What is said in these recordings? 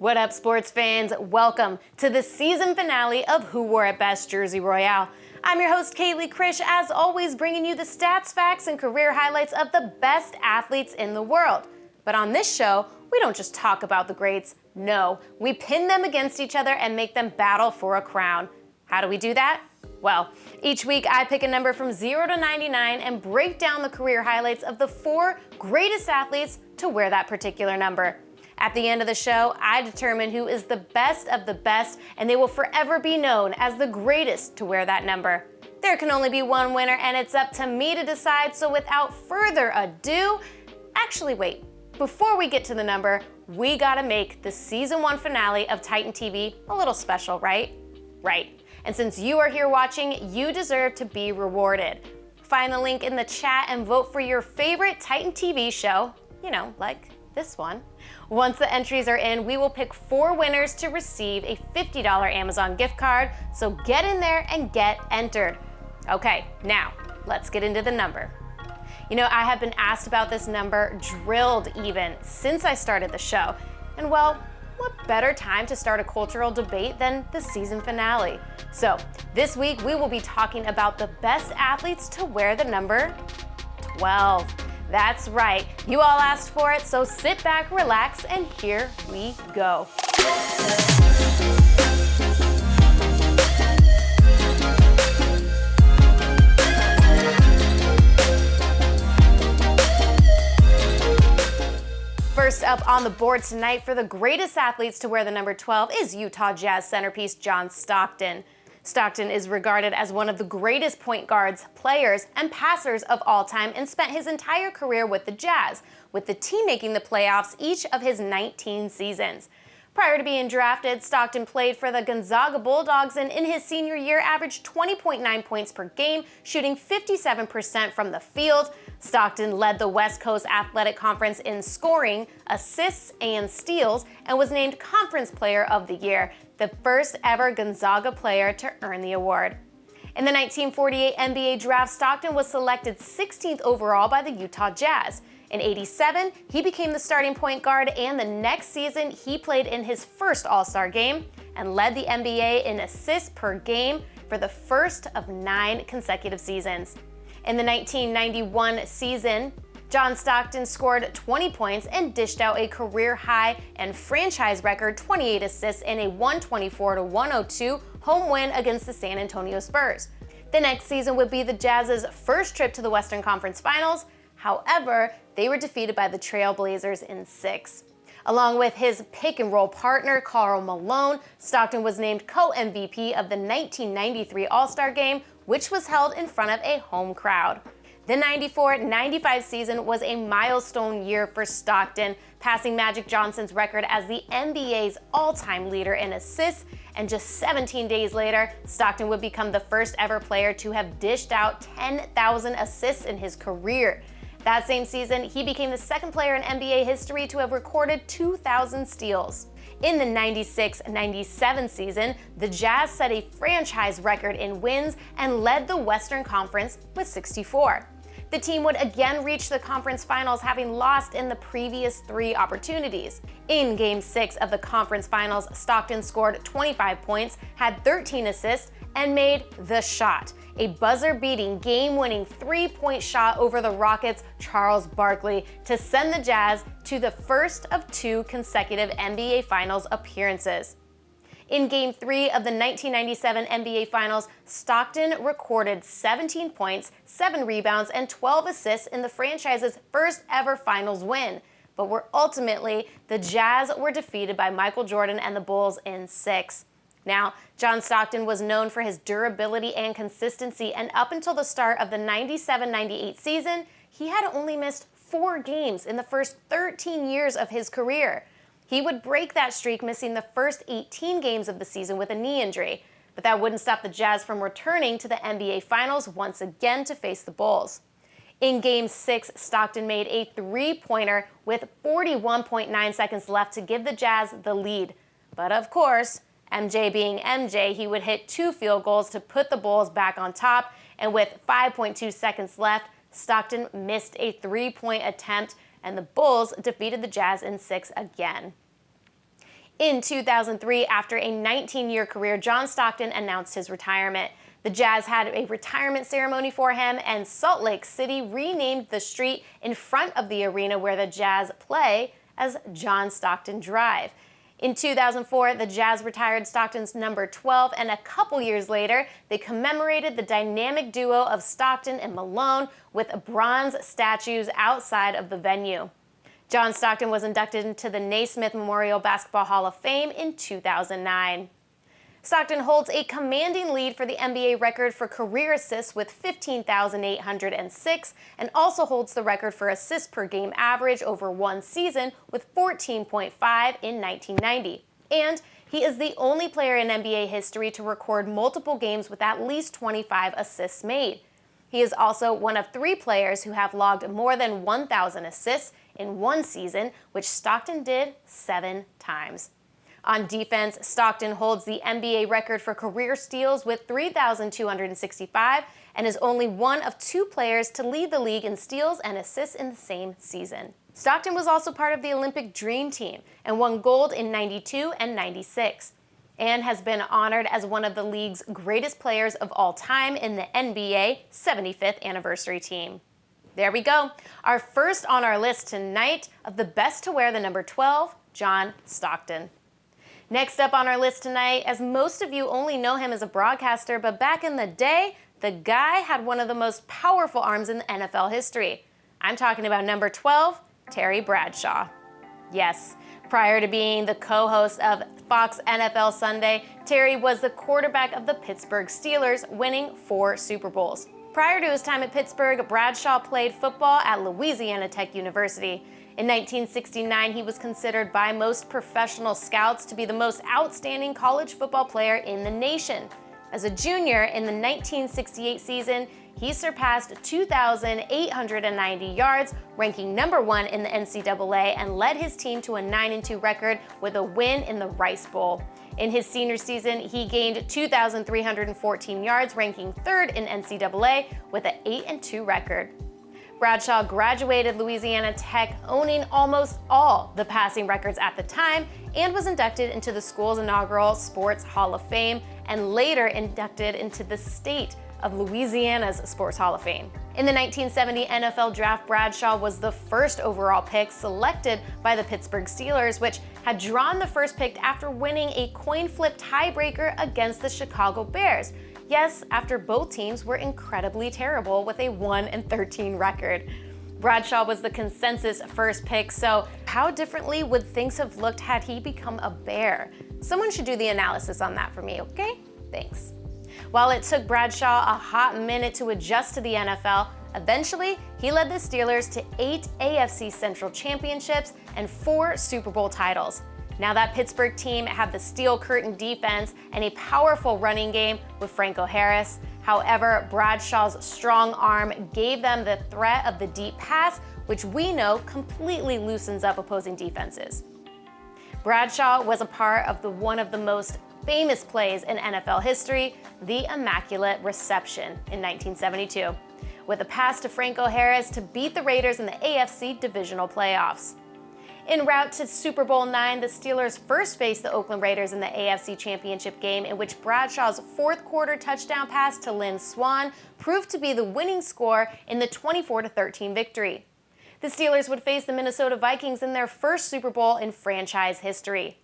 What up, sports fans? Welcome to the season finale of Who Wore It Best Jersey Royale. I'm your host, Kaylee Krish, as always, bringing you the stats, facts, and career highlights of the best athletes in the world. But on this show, we don't just talk about the greats. No, we pin them against each other and make them battle for a crown. How do we do that? Well, each week I pick a number from 0 to 99 and break down the career highlights of the 4 greatest athletes to wear that particular number. At the end of the show, I determine who is the best of the best, and they will forever be known as the greatest to wear that number. There can only be one winner, and it's up to me to decide, so without further ado, actually wait, before we get to the number, we gotta make the season 1 finale of Titan TV a little special, right? Right. And since you are here watching, you deserve to be rewarded. Find the link in the chat and vote for your favorite Titan TV show, like this one. Once the entries are in, we will pick 4 winners to receive a $50 Amazon gift card, so get in there and get entered. Okay, now let's get into the number. I have been asked about this number, drilled even, since I started the show. And well, what better time to start a cultural debate than the season finale? So this week we will be talking about the best athletes to wear the number 12. That's right, you all asked for it, so sit back, relax, and here we go. First up on the board tonight for the greatest athletes to wear the number 12 is Utah Jazz centerpiece John Stockton. Stockton is regarded as one of the greatest point guards, players, and passers of all time and spent his entire career with the Jazz, with the team making the playoffs each of his 19 seasons. Prior to being drafted, Stockton played for the Gonzaga Bulldogs and in his senior year averaged 20.9 points per game, shooting 57% from the field. Stockton led the West Coast Athletic Conference in scoring, assists, and steals, and was named Conference Player of the Year, the first ever Gonzaga player to earn the award. In the 1948 NBA draft, Stockton was selected 16th overall by the Utah Jazz. In '87, he became the starting point guard, and the next season, he played in his first All-Star game and led the NBA in assists per game for the first of 9 consecutive seasons. In the 1991 season, John Stockton scored 20 points and dished out a career-high and franchise record 28 assists in a 124-102 home win against the San Antonio Spurs. The next season would be the Jazz's first trip to the Western Conference Finals. However, they were defeated by the Trail Blazers in 6. Along with his pick-and-roll partner, Karl Malone, Stockton was named co-MVP of the 1993 All-Star Game, which was held in front of a home crowd. The 94-95 season was a milestone year for Stockton, passing Magic Johnson's record as the NBA's all-time leader in assists, and just 17 days later, Stockton would become the first ever player to have dished out 10,000 assists in his career. That same season, he became the second player in NBA history to have recorded 2,000 steals. In the 96-97 season, the Jazz set a franchise record in wins and led the Western Conference with 64. The team would again reach the conference finals, having lost in the previous 3 opportunities. In Game 6 of the conference finals, Stockton scored 25 points, had 13 assists, and made the shot, a buzzer-beating, game-winning 3-point shot over the Rockets' Charles Barkley to send the Jazz to the first of 2 consecutive NBA Finals appearances. In Game 3 of the 1997 NBA Finals, Stockton recorded 17 points, 7 rebounds, and 12 assists in the franchise's first ever Finals win, but ultimately the Jazz were defeated by Michael Jordan and the Bulls in 6. Now, John Stockton was known for his durability and consistency, and up until the start of the 97-98 season, he had only missed 4 games in the first 13 years of his career. He would break that streak, missing the first 18 games of the season with a knee injury, but that wouldn't stop the Jazz from returning to the NBA Finals once again to face the Bulls. In Game 6, Stockton made a 3-pointer with 41.9 seconds left to give the Jazz the lead. But of course, MJ being MJ, he would hit 2 field goals to put the Bulls back on top, and with 5.2 seconds left, Stockton missed a 3-point attempt, and the Bulls defeated the Jazz in 6 again. In 2003, after a 19-year career, John Stockton announced his retirement. The Jazz had a retirement ceremony for him, and Salt Lake City renamed the street in front of the arena where the Jazz play as John Stockton Drive. In 2004, the Jazz retired Stockton's number 12, and a couple years later, they commemorated the dynamic duo of Stockton and Malone with bronze statues outside of the venue. John Stockton was inducted into the Naismith Memorial Basketball Hall of Fame in 2009. Stockton holds a commanding lead for the NBA record for career assists with 15,806 and also holds the record for assists per game average over one season with 14.5 in 1990. And he is the only player in NBA history to record multiple games with at least 25 assists made. He is also one of 3 players who have logged more than 1,000 assists in one season, which Stockton did 7 times. On defense, Stockton holds the NBA record for career steals with 3,265 and is only one of 2 players to lead the league in steals and assists in the same season. Stockton was also part of the Olympic Dream Team and won gold in '92 and '96, and has been honored as one of the league's greatest players of all time in the NBA 75th anniversary team. There we go, our first on our list tonight of the best to wear the number 12, John Stockton. Next up on our list tonight, as most of you only know him as a broadcaster, but back in the day, the guy had one of the most powerful arms in NFL history. I'm talking about number 12, Terry Bradshaw. Yes, prior to being the co-host of Fox NFL Sunday, Terry was the quarterback of the Pittsburgh Steelers, winning 4 Super Bowls. Prior to his time at Pittsburgh, Bradshaw played football at Louisiana Tech University. In 1969, he was considered by most professional scouts to be the most outstanding college football player in the nation. As a junior in the 1968 season, he surpassed 2,890 yards, ranking number 1 in the NCAA, and led his team to a 9-2 record with a win in the Rice Bowl. In his senior season, he gained 2,314 yards, ranking 3rd in NCAA with an 8-2 record. Bradshaw graduated Louisiana Tech, owning almost all the passing records at the time, and was inducted into the school's inaugural Sports Hall of Fame, and later inducted into the state of Louisiana's Sports Hall of Fame. In the 1970 NFL Draft, Bradshaw was the first overall pick selected by the Pittsburgh Steelers, which had drawn the first pick after winning a coin flip tiebreaker against the Chicago Bears. Yes, after both teams were incredibly terrible with a 1-13 record. Bradshaw was the consensus first pick, so how differently would things have looked had he become a Bear? Someone should do the analysis on that for me, okay? Thanks. While it took Bradshaw a hot minute to adjust to the NFL, eventually he led the Steelers to 8 AFC Central championships and 4 Super Bowl titles. Now that Pittsburgh team had the steel curtain defense and a powerful running game with Franco Harris. However, Bradshaw's strong arm gave them the threat of the deep pass, which we know completely loosens up opposing defenses. Bradshaw was a part of one of the most famous plays in NFL history, the Immaculate Reception in 1972, with a pass to Franco Harris to beat the Raiders in the AFC divisional playoffs. En route to Super Bowl IX, the Steelers first faced the Oakland Raiders in the AFC Championship game, in which Bradshaw's 4th quarter touchdown pass to Lynn Swann proved to be the winning score in the 24-13 victory. The Steelers would face the Minnesota Vikings in their first Super Bowl in franchise history.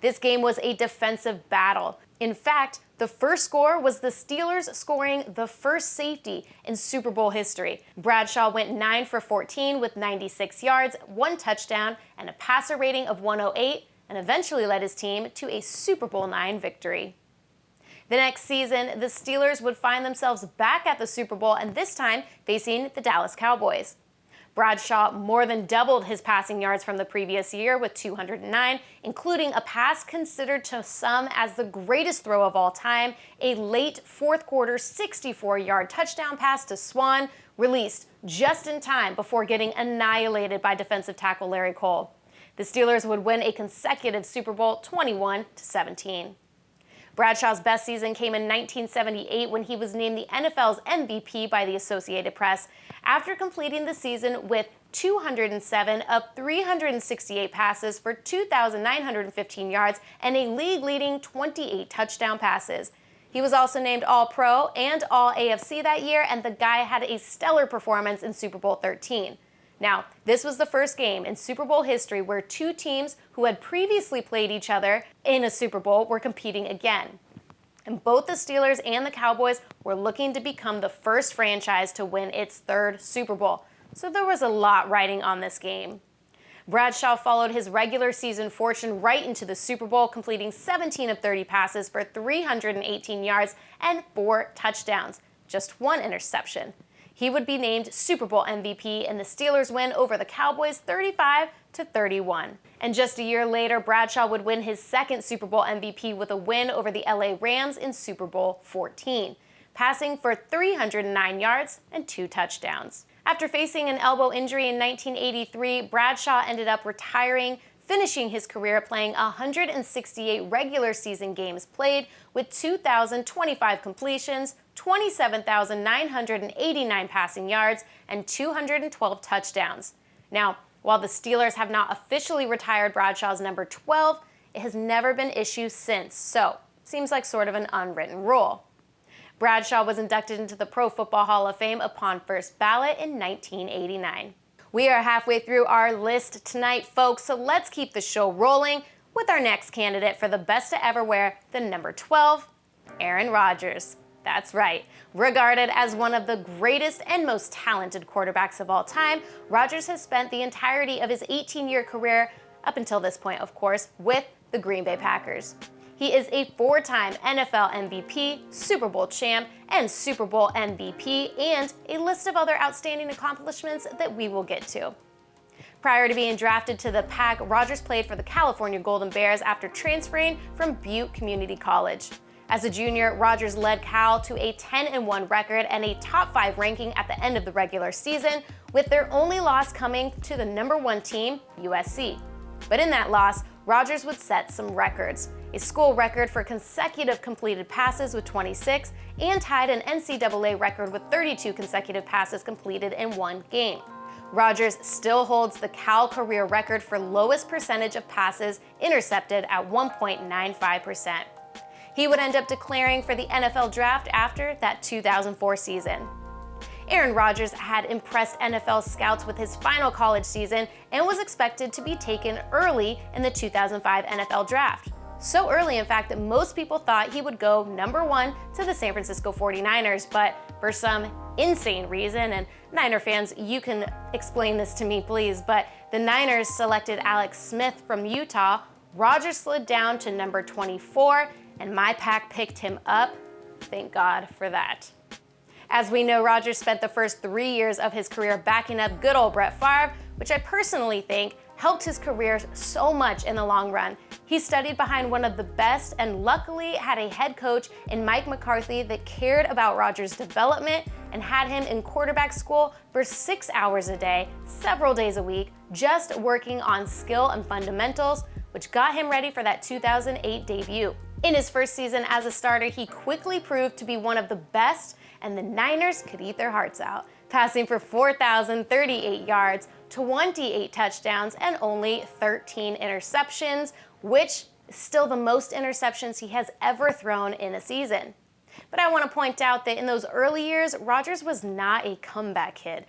This game was a defensive battle. In fact, the first score was the Steelers scoring the first safety in Super Bowl history. Bradshaw went 9 for 14 with 96 yards, 1 touchdown, and a passer rating of 108, and eventually led his team to a Super Bowl IX victory. The next season, the Steelers would find themselves back at the Super Bowl, and this time facing the Dallas Cowboys. Bradshaw more than doubled his passing yards from the previous year with 209, including a pass considered to some as the greatest throw of all time, a late 4th quarter 64-yard touchdown pass to Swann, released just in time before getting annihilated by defensive tackle Larry Cole. The Steelers would win a consecutive Super Bowl 21-17. Bradshaw's best season came in 1978 when he was named the NFL's MVP by the Associated Press after completing the season with 207 of 368 passes for 2,915 yards and a league-leading 28 touchdown passes. He was also named All-Pro and All-AFC that year, and the guy had a stellar performance in Super Bowl 13. Now, this was the first game in Super Bowl history where two teams who had previously played each other in a Super Bowl were competing again. And both the Steelers and the Cowboys were looking to become the first franchise to win its third Super Bowl. So there was a lot riding on this game. Bradshaw followed his regular season fortune right into the Super Bowl, completing 17 of 30 passes for 318 yards and 4 touchdowns, just 1 interception. He would be named Super Bowl MVP in the Steelers' win over the Cowboys 35-31. And just a year later, Bradshaw would win his second Super Bowl MVP with a win over the LA Rams in Super Bowl 14, passing for 309 yards and 2 touchdowns. After facing an elbow injury in 1983, Bradshaw ended up retiring, finishing his career playing 168 regular season games played with 2,025 completions, 27,989 passing yards, and 212 touchdowns. Now, while the Steelers have not officially retired Bradshaw's number 12, it has never been issued since, so seems like sort of an unwritten rule. Bradshaw was inducted into the Pro Football Hall of Fame upon first ballot in 1989. We are halfway through our list tonight, folks, so let's keep the show rolling with our next candidate for the best to ever wear the number 12, Aaron Rodgers. That's right. Regarded as one of the greatest and most talented quarterbacks of all time, Rodgers has spent the entirety of his 18-year career, up until this point, of course, with the Green Bay Packers. He is a 4-time NFL MVP, Super Bowl champ, and Super Bowl MVP, and a list of other outstanding accomplishments that we will get to. Prior to being drafted to the Pack, Rodgers played for the California Golden Bears after transferring from Butte Community College. As a junior, Rodgers led Cal to a 10-1 record and a top 5 ranking at the end of the regular season, with their only loss coming to the number 1 team, USC. But in that loss, Rodgers would set some records. A school record for consecutive completed passes with 26, and tied an NCAA record with 32 consecutive passes completed in one game. Rodgers still holds the Cal career record for lowest percentage of passes intercepted at 1.95%. He would end up declaring for the NFL draft after that 2004 season. Aaron Rodgers had impressed NFL scouts with his final college season and was expected to be taken early in the 2005 NFL draft. So early, in fact, that most people thought he would go number 1 to the San Francisco 49ers, but for some insane reason, and Niner fans, you can explain this to me, please, but the Niners selected Alex Smith from Utah. Rodgers slid down to number 24, and my Pack picked him up. Thank God for that. As we know, Rodgers spent the first 3 years of his career backing up good old Brett Favre, which I personally think helped his career so much in the long run. He studied behind one of the best and luckily had a head coach in Mike McCarthy that cared about Rodgers' development and had him in quarterback school for 6 hours a day, several days a week, just working on skill and fundamentals, which got him ready for that 2008 debut. In his first season as a starter, he quickly proved to be one of the best, and the Niners could eat their hearts out, passing for 4,038 yards, 28 touchdowns, and only 13 interceptions, which is still the most interceptions he has ever thrown in a season. But I want to point out that in those early years, Rodgers was not a comeback kid.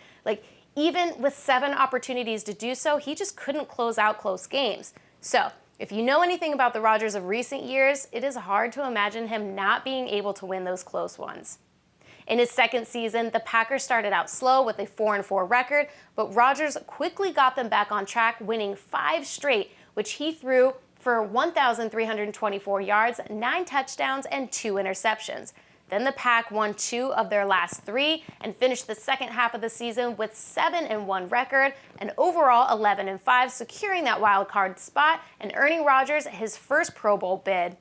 Even with 7 opportunities to do so, he just couldn't close out close games. So, if you know anything about the Rodgers of recent years, it is hard to imagine him not being able to win those close ones. In his second season, the Packers started out slow with a 4-4 record, but Rodgers quickly got them back on track, winning 5 straight, which he threw for 1,324 yards, 9 touchdowns, and 2 interceptions. Then the Pack won 2 of their last 3 and finished the second half of the season with 7-1 record, and overall 11-5, securing that wild card spot and earning Rodgers his first Pro Bowl bid.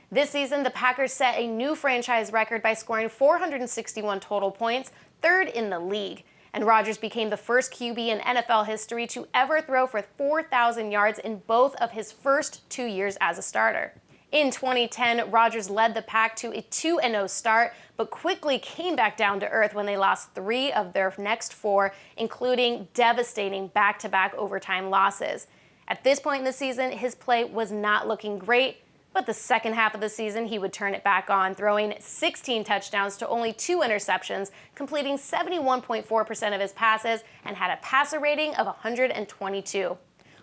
This season, the Packers set a new franchise record by scoring 461 total points, 3rd in the league. And Rodgers became the first QB in NFL history to ever throw for 4,000 yards in both of his first 2 years as a starter. In 2010, Rodgers led the Pack to a 2-0 start, but quickly came back down to earth when they lost 3 of their next 4, including devastating back-to-back overtime losses. At this point in the season, his play was not looking great, but the second half of the season, he would turn it back on, throwing 16 touchdowns to only 2 interceptions, completing 71.4% of his passes, and had a passer rating of 122.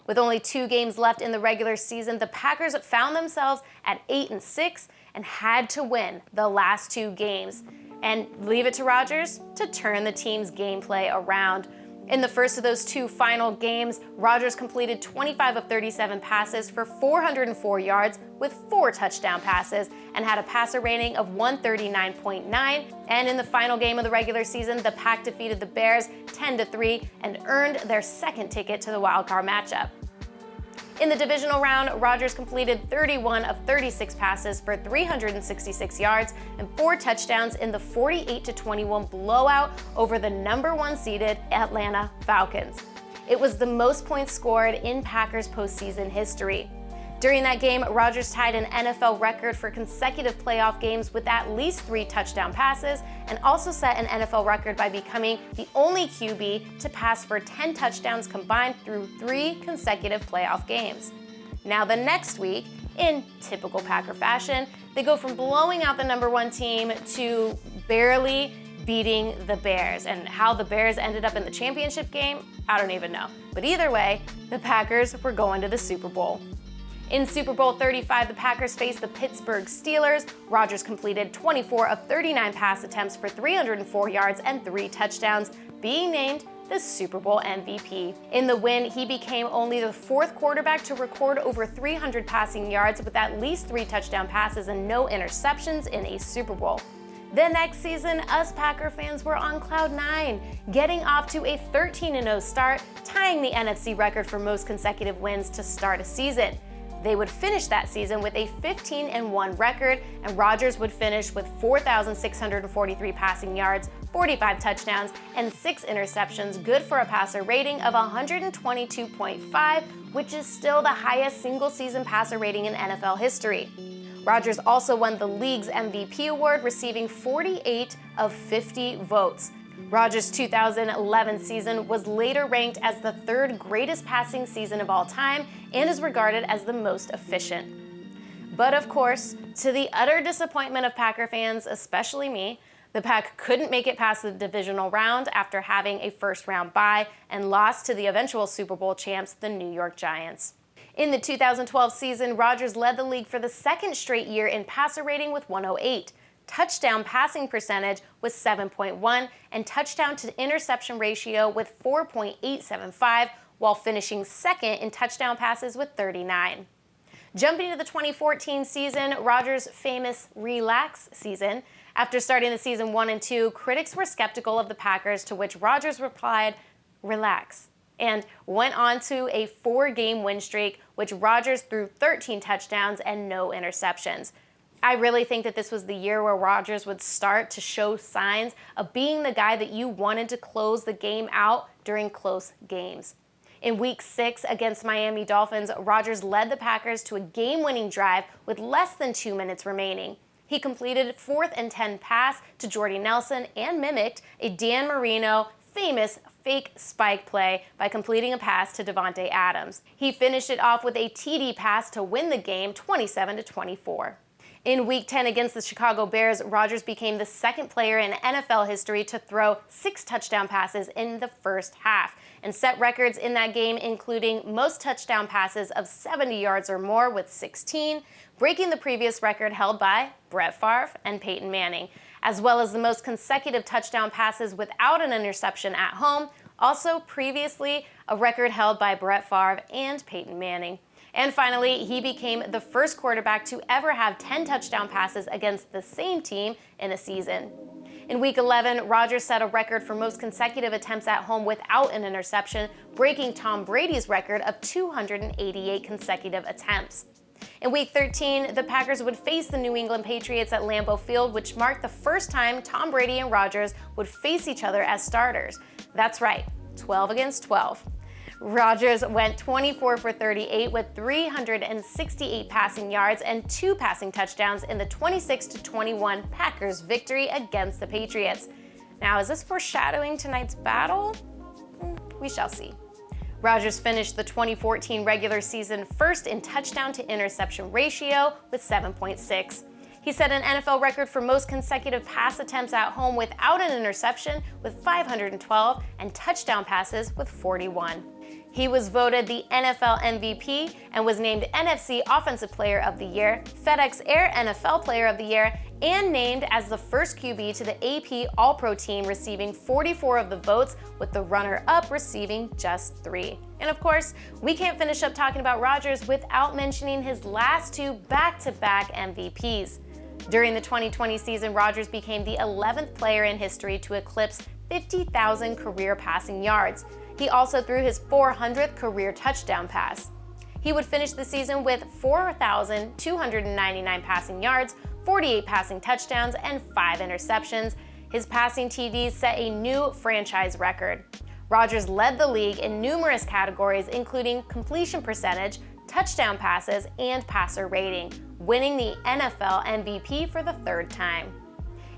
With only 2 games left in the regular season, the Packers found themselves at 8-6 and had to win the last 2 games and leave it to Rodgers to turn the team's gameplay around. In the first of those 2 final games, Rodgers completed 25 of 37 passes for 404 yards with 4 touchdown passes and had a passer rating of 139.9. And in the final game of the regular season, the Pack defeated the Bears 10-3 and earned their second ticket to the wildcard matchup. In the divisional round, Rodgers completed 31 of 36 passes for 366 yards and 4 touchdowns in the 48-21 blowout over the number 1 seeded Atlanta Falcons. It was the most points scored in Packers postseason history. During that game, Rodgers tied an NFL record for consecutive playoff games with at least 3 touchdown passes and also set an NFL record by becoming the only QB to pass for 10 touchdowns combined through 3 consecutive playoff games. Now the next week, in typical Packer fashion, they go from blowing out the number 1 team to barely beating the Bears. And how the Bears ended up in the championship game, I don't even know. But either way, the Packers were going to the Super Bowl. In Super Bowl 35, the Packers faced the Pittsburgh Steelers. Rodgers completed 24 of 39 pass attempts for 304 yards and 3 touchdowns, being named the Super Bowl MVP. In the win, he became only the 4th quarterback to record over 300 passing yards with at least 3 touchdown passes and no interceptions in a Super Bowl. The next season, us Packer fans were on cloud 9, getting off to a 13-0 start, tying the NFC record for most consecutive wins to start a season. They would finish that season with a 15-1 record, and Rodgers would finish with 4,643 passing yards, 45 touchdowns, and 6 interceptions, good for a passer rating of 122.5, which is still the highest single-season passer rating in NFL history. Rodgers also won the league's MVP award, receiving 48 of 50 votes. Rodgers' 2011 season was later ranked as the 3rd greatest passing season of all time and is regarded as the most efficient. But of course, to the utter disappointment of Packer fans, especially me, the Pack couldn't make it past the divisional round after having a first-round bye and lost to the eventual Super Bowl champs, the New York Giants. In the 2012 season, Rodgers led the league for the 2nd straight year in passer rating with 108. Touchdown passing percentage was 7.1, and touchdown to interception ratio with 4.875, while finishing 2nd in touchdown passes with 39. Jumping to the 2014 season, Rodgers' famous relax season. After starting the season 1 and 2, critics were skeptical of the Packers, to which Rodgers replied, "Relax," and went on to a 4-game win streak, which Rodgers threw 13 touchdowns and no interceptions. I really think that this was the year where Rodgers would start to show signs of being the guy that you wanted to close the game out during close games. In Week 6 against Miami Dolphins, Rodgers led the Packers to a game-winning drive with less than 2 minutes remaining. He completed 4th and 10 pass to Jordy Nelson and mimicked a Dan Marino famous fake spike play by completing a pass to Davante Adams. He finished it off with a TD pass to win the game 27-24. In Week 10 against the Chicago Bears, Rodgers became the 2nd player in NFL history to throw 6 touchdown passes in the first half and set records in that game, including most touchdown passes of 70 yards or more with 16, breaking the previous record held by Brett Favre and Peyton Manning, as well as the most consecutive touchdown passes without an interception at home, also previously a record held by Brett Favre and Peyton Manning. And finally, he became the first quarterback to ever have 10 touchdown passes against the same team in a season. In Week 11, Rodgers set a record for most consecutive attempts at home without an interception, breaking Tom Brady's record of 288 consecutive attempts. In Week 13, the Packers would face the New England Patriots at Lambeau Field, which marked the first time Tom Brady and Rodgers would face each other as starters. That's right, 12 against 12. Rodgers went 24 for 38 with 368 passing yards and 2 passing touchdowns in the 26-21 Packers victory against the Patriots. Now, is this foreshadowing tonight's battle? We shall see. Rodgers finished the 2014 regular season first in touchdown to interception ratio with 7.6. He set an NFL record for most consecutive pass attempts at home without an interception with 512 and touchdown passes with 41. He was voted the NFL MVP and was named NFC Offensive Player of the Year, FedEx Air NFL Player of the Year, and named as the first QB to the AP All-Pro team, receiving 44 of the votes, with the runner-up receiving just 3. And of course, we can't finish up talking about Rodgers without mentioning his last 2 back-to-back MVPs. During the 2020 season, Rodgers became the 11th player in history to eclipse 50,000 career passing yards. He also threw his 400th career touchdown pass. He would finish the season with 4,299 passing yards, 48 passing touchdowns, and 5 interceptions. His passing TDs set a new franchise record. Rodgers led the league in numerous categories, including completion percentage, touchdown passes, and passer rating, winning the NFL MVP for the 3rd time.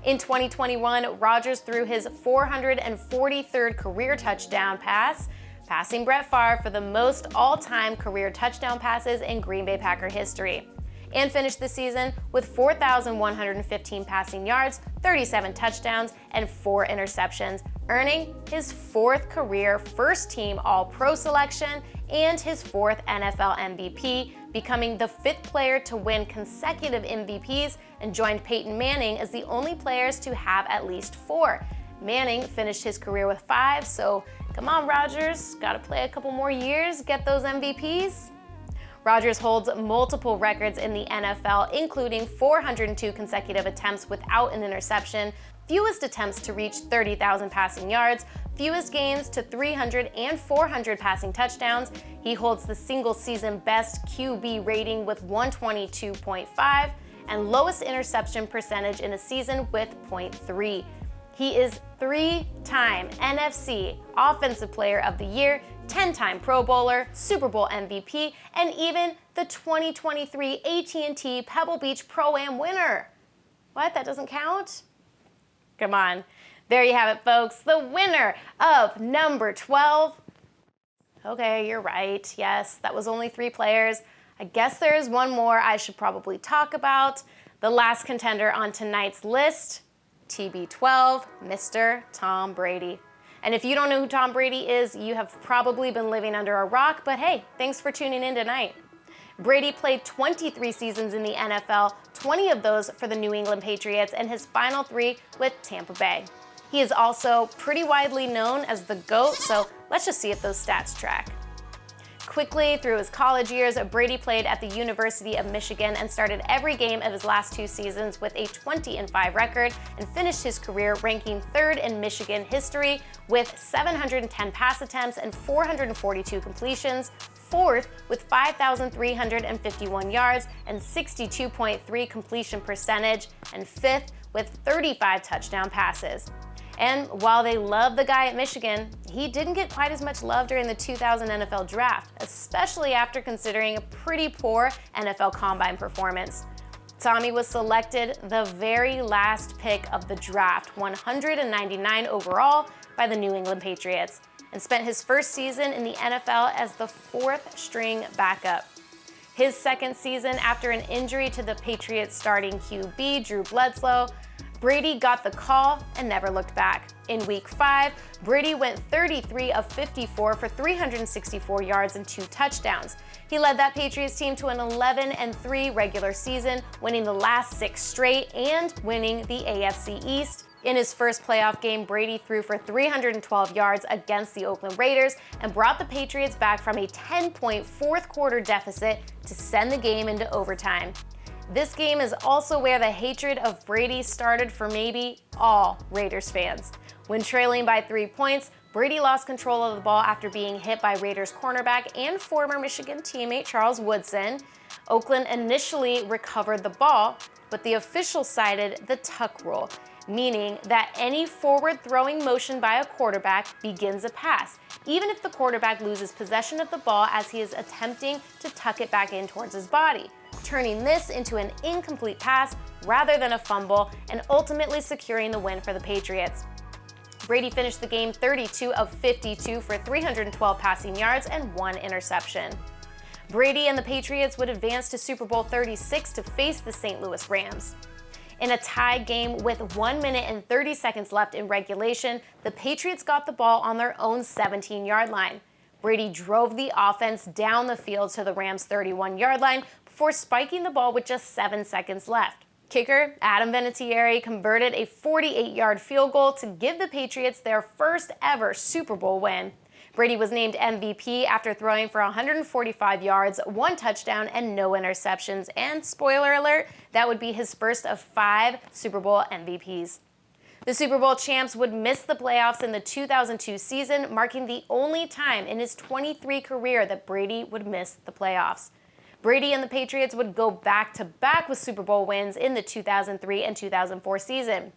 In 2021, Rodgers threw his 443rd career touchdown pass, passing Brett Favre for the most all-time career touchdown passes in Green Bay Packer history, and finished the season with 4,115 passing yards, 37 touchdowns, and 4 interceptions, earning his 4th career first-team All-Pro selection and his 4th NFL MVP, becoming the 5th player to win consecutive MVPs, and joined Peyton Manning as the only players to have at least 4. Manning finished his career with 5, so come on, Rodgers, gotta play a couple more years, get those MVPs. Rodgers holds multiple records in the NFL, including 402 consecutive attempts without an interception, fewest attempts to reach 30,000 passing yards, fewest games to 300 and 400 passing touchdowns. He holds the single-season best QB rating with 122.5 and lowest interception percentage in a season with 0.3. He is 3-time NFC Offensive Player of the Year, 10-time Pro Bowler, Super Bowl MVP, and even the 2023 AT&T Pebble Beach Pro-Am winner. What? That doesn't count? Come on. There you have it, folks. The winner of number 12. Okay, you're right. Yes, that was only 3 players. I guess there is one more I should probably talk about. The last contender on tonight's list, TB12, Mr. Tom Brady. And if you don't know who Tom Brady is, you have probably been living under a rock, but hey, thanks for tuning in tonight. Brady played 23 seasons in the NFL, 20 of those for the New England Patriots, and his final 3 with Tampa Bay. He is also pretty widely known as the GOAT, so let's just see if those stats track. Quickly through his college years, Brady played at the University of Michigan and started every game of his last 2 seasons with a 20-5 record, and finished his career ranking 3rd in Michigan history with 710 pass attempts and 442 completions, 4th with 5,351 yards and 62.3 completion percentage, and 5th with 35 touchdown passes. And while they love the guy at Michigan, he didn't get quite as much love during the 2000 NFL Draft, especially after considering a pretty poor NFL Combine performance. Tommy was selected the very last pick of the draft, 199 overall, by the New England Patriots, and spent his first season in the NFL as the 4th-string backup. His second season, after an injury to the Patriots starting QB, Drew Bledsoe, Brady got the call and never looked back. In Week 5, Brady went 33 of 54 for 364 yards and 2 touchdowns. He led that Patriots team to an 11-3 regular season, winning the last 6 straight and winning the AFC East. In his first playoff game, Brady threw for 312 yards against the Oakland Raiders and brought the Patriots back from a 10-point fourth-quarter deficit to send the game into overtime. This game is also where the hatred of Brady started for maybe all Raiders fans. When trailing by 3 points, Brady lost control of the ball after being hit by Raiders cornerback and former Michigan teammate Charles Woodson. Oakland initially recovered the ball, but the officials cited the tuck rule, meaning that any forward throwing motion by a quarterback begins a pass, even if the quarterback loses possession of the ball as he is attempting to tuck it back in towards his body, turning this into an incomplete pass rather than a fumble and ultimately securing the win for the Patriots. Brady finished the game 32 of 52 for 312 passing yards and 1 interception. Brady and the Patriots would advance to Super Bowl 36 to face the St. Louis Rams. In a tied game with 1 minute and 30 seconds left in regulation, the Patriots got the ball on their own 17-yard line. Brady drove the offense down the field to the Rams' 31-yard line before spiking the ball with just 7 seconds left. Kicker Adam Vinatieri converted a 48-yard field goal to give the Patriots their first ever Super Bowl win. Brady was named MVP after throwing for 145 yards, 1 touchdown, and no interceptions. And spoiler alert, that would be his first of 5 Super Bowl MVPs. The Super Bowl champs would miss the playoffs in the 2002 season, marking the only time in his 23 career that Brady would miss the playoffs. Brady and the Patriots would go back-to-back with Super Bowl wins in the 2003 and 2004 season.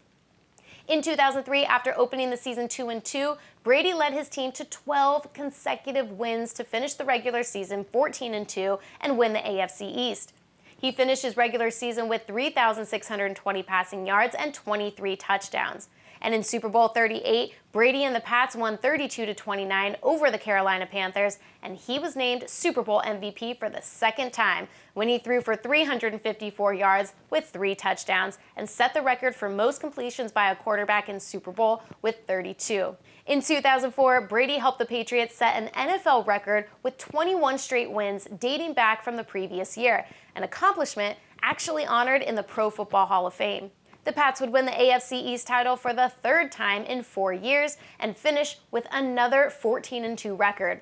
In 2003, after opening the season 2-2, Brady led his team to 12 consecutive wins to finish the regular season 14-2 and win the AFC East. He finished his regular season with 3,620 passing yards and 23 touchdowns. And in Super Bowl 38, Brady and the Pats won 32-29 over the Carolina Panthers, and he was named Super Bowl MVP for the second time when he threw for 354 yards with 3 touchdowns and set the record for most completions by a quarterback in Super Bowl with 32. In 2004, Brady helped the Patriots set an NFL record with 21 straight wins dating back from the previous year, an accomplishment actually honored in the Pro Football Hall of Fame. The Pats would win the AFC East title for the 3rd time in 4 years and finish with another 14-2 record.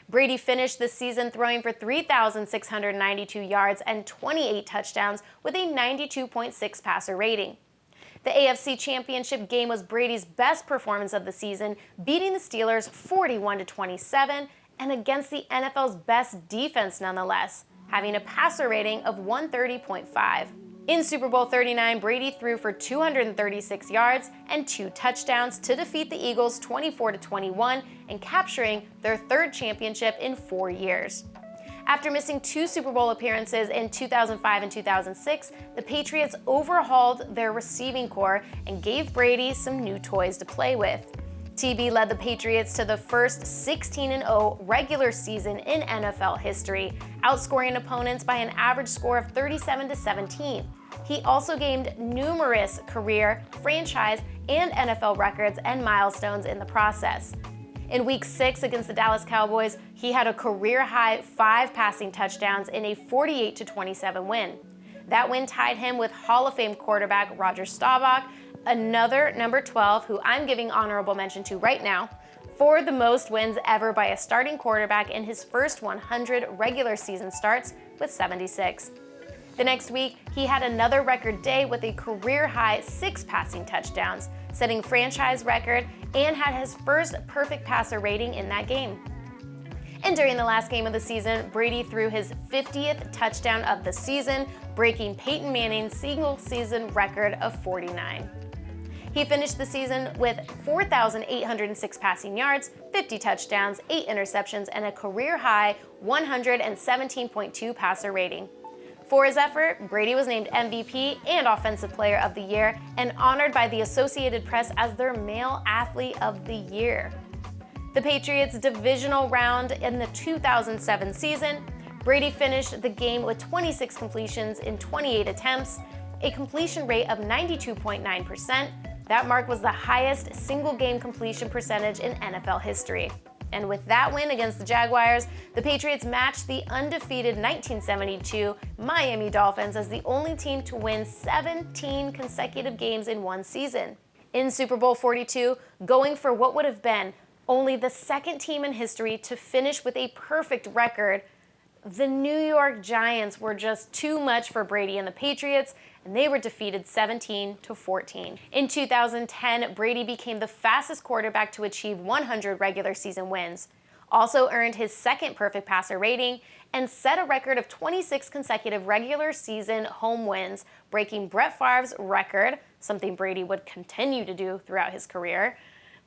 Brady finished the season throwing for 3,692 yards and 28 touchdowns with a 92.6 passer rating. The AFC Championship game was Brady's best performance of the season, beating the Steelers 41-27 and against the NFL's best defense nonetheless, having a passer rating of 130.5. In Super Bowl 39, Brady threw for 236 yards and 2 touchdowns to defeat the Eagles 24-21 and capturing their 3rd championship in 4 years. After missing 2 Super Bowl appearances in 2005 and 2006, the Patriots overhauled their receiving corps and gave Brady some new toys to play with. TB led the Patriots to the first 16-0 regular season in NFL history, outscoring opponents by an average score of 37-17. He also gained numerous career, franchise, and NFL records and milestones in the process. In Week 6 against the Dallas Cowboys, he had a career-high 5 passing touchdowns in a 48-27 win. That win tied him with Hall of Fame quarterback Roger Staubach, another number 12 who I'm giving honorable mention to right now, for the most wins ever by a starting quarterback in his first 100 regular season starts with 76. The next week, he had another record day with a career-high 6 passing touchdowns, setting franchise record, and had his first perfect passer rating in that game. And during the last game of the season, Brady threw his 50th touchdown of the season, breaking Peyton Manning's single-season record of 49. He finished the season with 4,806 passing yards, 50 touchdowns, 8 interceptions, and a career-high 117.2 passer rating. For his effort, Brady was named MVP and Offensive Player of the Year and honored by the Associated Press as their Male Athlete of the Year. The Patriots' divisional round in the 2007 season, Brady finished the game with 26 completions in 28 attempts, a completion rate of 92.9%. That mark was the highest single-game completion percentage in NFL history. And with that win against the Jaguars, the Patriots matched the undefeated 1972 Miami Dolphins as the only team to win 17 consecutive games in one season. In Super Bowl 42, going for what would have been only the 2nd team in history to finish with a perfect record, the New York Giants were just too much for Brady and the Patriots, and they were defeated 17-14. In 2010, Brady became the fastest quarterback to achieve 100 regular season wins, also earned his 2nd perfect passer rating, and set a record of 26 consecutive regular season home wins, breaking Brett Favre's record, something Brady would continue to do throughout his career.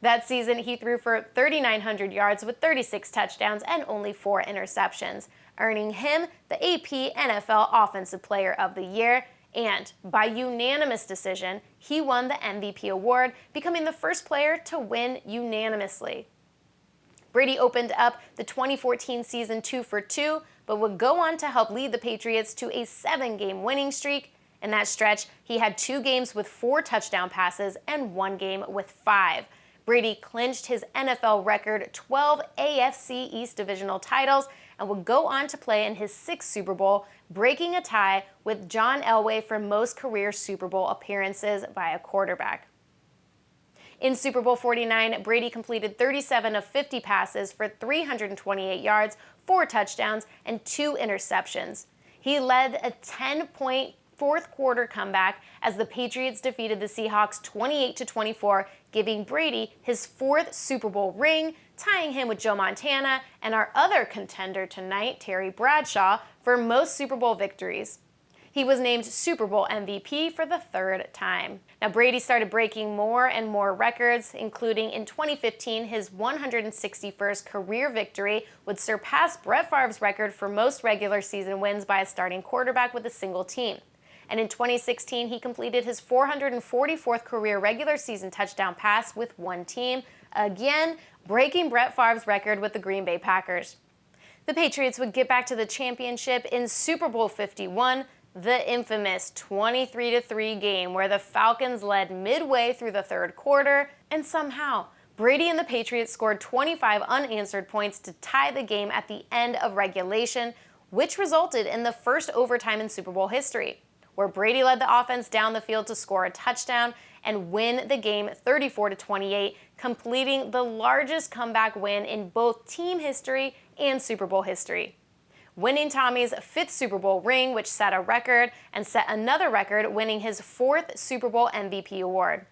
That season, he threw for 3,900 yards with 36 touchdowns and only 4 interceptions, earning him the AP NFL Offensive Player of the Year, and by unanimous decision, he won the MVP award, becoming the first player to win unanimously. Brady opened up the 2014 season 2 for 2, but would go on to help lead the Patriots to a 7-game winning streak. In that stretch, he had 2 games with 4 touchdown passes and 1 game with 5. Brady clinched his NFL record 12 AFC East divisional titles and would go on to play in his 6th Super Bowl, breaking a tie with John Elway for most career Super Bowl appearances by a quarterback. In Super Bowl 49, Brady completed 37 of 50 passes for 328 yards, 4 touchdowns, and 2 interceptions. He led a 10-point fourth-quarter comeback as the Patriots defeated the Seahawks 28-24, giving Brady his 4th Super Bowl ring, tying him with Joe Montana and our other contender tonight, Terry Bradshaw, for most Super Bowl victories. He was named Super Bowl MVP for the 3rd time. Now, Brady started breaking more and more records, including in 2015, his 161st career victory would surpass Brett Favre's record for most regular season wins by a starting quarterback with a single team. And in 2016, he completed his 444th career regular season touchdown pass with one team, again breaking Brett Favre's record with the Green Bay Packers. The Patriots would get back to the championship in Super Bowl 51, the infamous 23-3 game where the Falcons led midway through the 3rd quarter, and somehow Brady and the Patriots scored 25 unanswered points to tie the game at the end of regulation, which resulted in the first overtime in Super Bowl history, where Brady led the offense down the field to score a touchdown and win the game 34-28, completing the largest comeback win in both team history and Super Bowl history, winning Tommy's 5th Super Bowl ring, which set a record, and set another record, winning his 4th Super Bowl MVP award.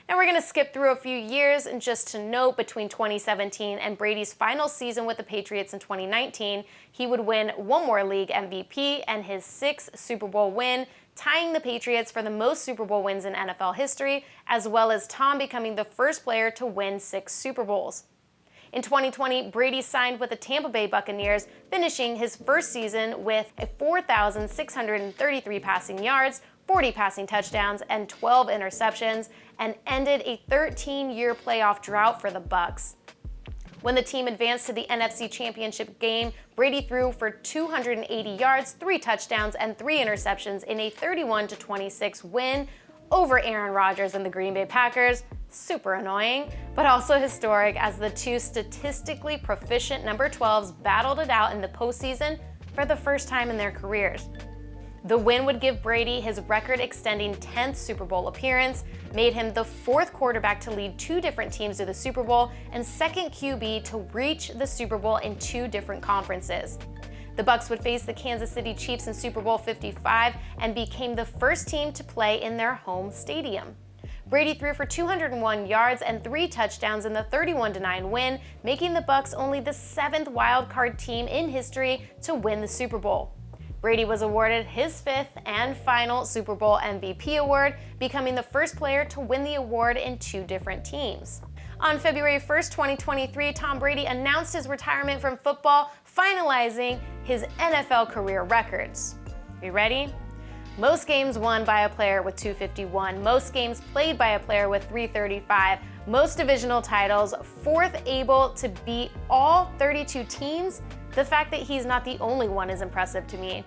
Now we're going to skip through a few years, and just to note, between 2017 and Brady's final season with the Patriots in 2019, he would win one more league MVP and his 6th Super Bowl win, tying the Patriots for the most Super Bowl wins in NFL history, as well as Tom becoming the first player to win 6 Super Bowls. In 2020, Brady signed with the Tampa Bay Buccaneers, finishing his first season with 4,633 passing yards, 40 passing touchdowns, and 12 interceptions, and ended a 13-year playoff drought for the Bucs. When the team advanced to the NFC Championship game, Brady threw for 280 yards, 3 touchdowns, and 3 interceptions in a 31-26 win over Aaron Rodgers and the Green Bay Packers. Super annoying, but also historic as the two statistically proficient number 12s battled it out in the postseason for the first time in their careers. The win would give Brady his record-extending 10th Super Bowl appearance, made him the 4th quarterback to lead 2 different teams to the Super Bowl, and 2nd QB to reach the Super Bowl in 2 different conferences. The Bucs would face the Kansas City Chiefs in Super Bowl 55 and became the first team to play in their home stadium. Brady threw for 201 yards and 3 touchdowns in the 31-9 win, making the Bucs only the 7th wildcard team in history to win the Super Bowl. Brady was awarded his 5th and final Super Bowl MVP award, becoming the first player to win the award in 2 different teams. On February 1st, 2023, Tom Brady announced his retirement from football, finalizing his NFL career records. You ready? Most games won by a player with 251, most games played by a player with 335, most divisional titles, 4th able to beat all 32 teams. The fact that he's not the only one is impressive to me.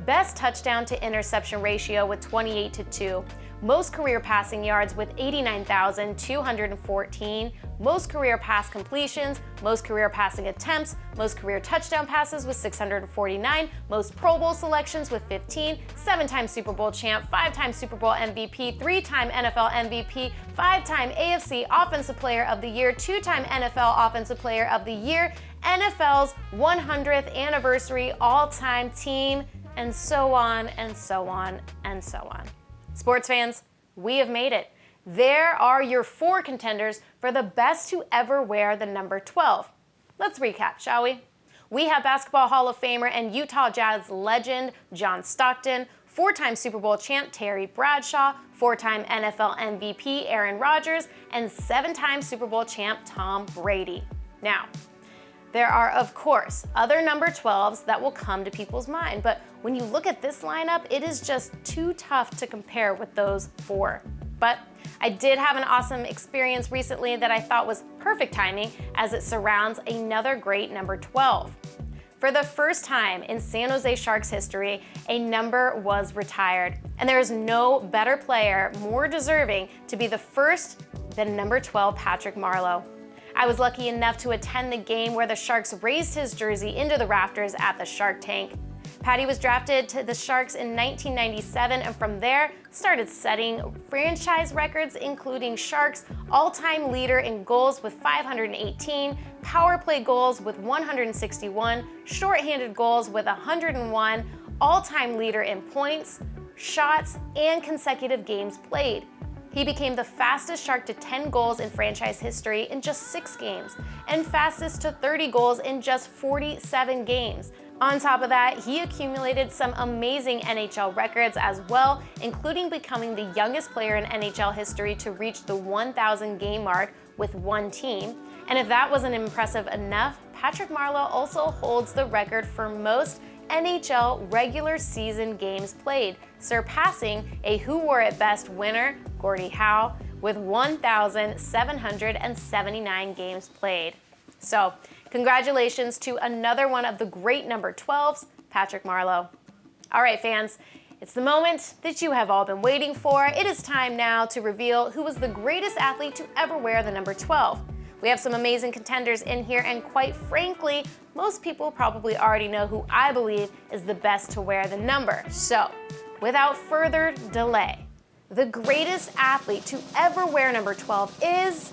Best touchdown to interception ratio with 28-2. Most career passing yards with 89,214. Most career pass completions. Most career passing attempts. Most career touchdown passes with 649. Most Pro Bowl selections with 15. 7-time Super Bowl champ. 5-time Super Bowl MVP. 3-time NFL MVP. 5-time AFC Offensive Player of the Year. 2-time NFL Offensive Player of the Year. NFL's 100th anniversary all-time team, and so on and so on and so on. Sports fans, we have made it. There are your 4 contenders for the best to ever wear the number 12. Let's recap, shall we? We have Basketball Hall of Famer and Utah Jazz legend John Stockton, four-time Super Bowl champ Terry Bradshaw, four-time NFL MVP Aaron Rodgers, and seven-time Super Bowl champ Tom Brady. Now, there are, of course, other number 12s that will come to people's mind, but when you look at this lineup, it is just too tough to compare with those four. But I did have an awesome experience recently that I thought was perfect timing, as it surrounds another great number 12. For the first time in San Jose Sharks history, a number was retired, and there is no better player more deserving to be the first than number 12 Patrick Marleau. I was lucky enough to attend the game where the Sharks raised his jersey into the rafters at the Shark Tank. Patty was drafted to the Sharks in 1997, and from there started setting franchise records, including Sharks' all-time leader in goals with 518, power play goals with 161, shorthanded goals with 101, all-time leader in points, shots, and consecutive games played. He became the fastest Shark to 10 goals in franchise history in just 6 games, and fastest to 30 goals in just 47 games. On top of that, he accumulated some amazing NHL records as well, including becoming the youngest player in NHL history to reach the 1,000 game mark with one team. And if that wasn't impressive enough, Patrick Marleau also holds the record for most NHL regular season games played, surpassing a Who Wore It Best winner, Gordie Howe, with 1,779 games played. So, congratulations to another one of the great number 12s, Patrick Marleau. All right, fans, it's the moment that you have all been waiting for. It is time now to reveal who was the greatest athlete to ever wear the number 12. We have some amazing contenders in here, and quite frankly, most people probably already know who I believe is the best to wear the number. So, without further delay, the greatest athlete to ever wear number 12 is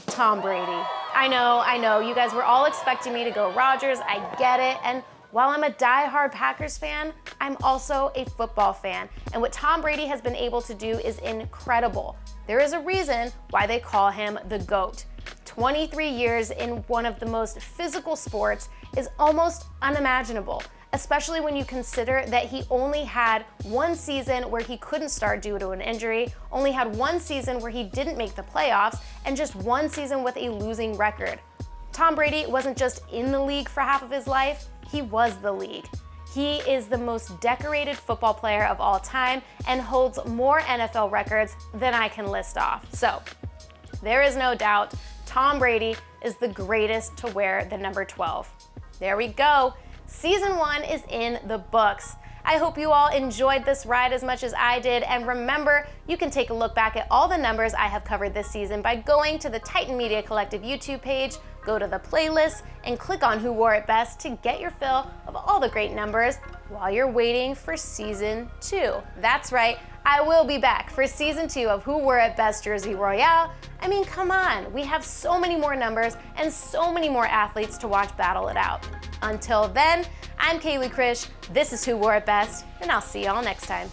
Tom Brady. I know, you guys were all expecting me to go Rodgers, I get it, and while I'm a die-hard Packers fan, I'm also a football fan, and what Tom Brady has been able to do is incredible. There is a reason why they call him the GOAT. 23 years in one of the most physical sports is almost unimaginable, especially when you consider that he only had one season where he couldn't start due to an injury, only had one season where he didn't make the playoffs, and just one season with a losing record. Tom Brady wasn't just in the league for half of his life, he was the league. He is the most decorated football player of all time and holds more NFL records than I can list off. So, there is no doubt Tom Brady is the greatest to wear the number 12. There we go. Season 1 is in the books. I hope you all enjoyed this ride as much as I did, and remember, you can take a look back at all the numbers I have covered this season by going to the Titan Media Collective YouTube page, go to the playlist, and click on Who Wore It Best to get your fill of all the great numbers while you're waiting for Season 2. That's right, I will be back for Season 2 of Who Wore It Best Jersey Royale. I mean, come on, we have so many more numbers and so many more athletes to watch battle it out. Until then, I'm Kaylee Krish, this is Who Wore It Best, and I'll see y'all next time.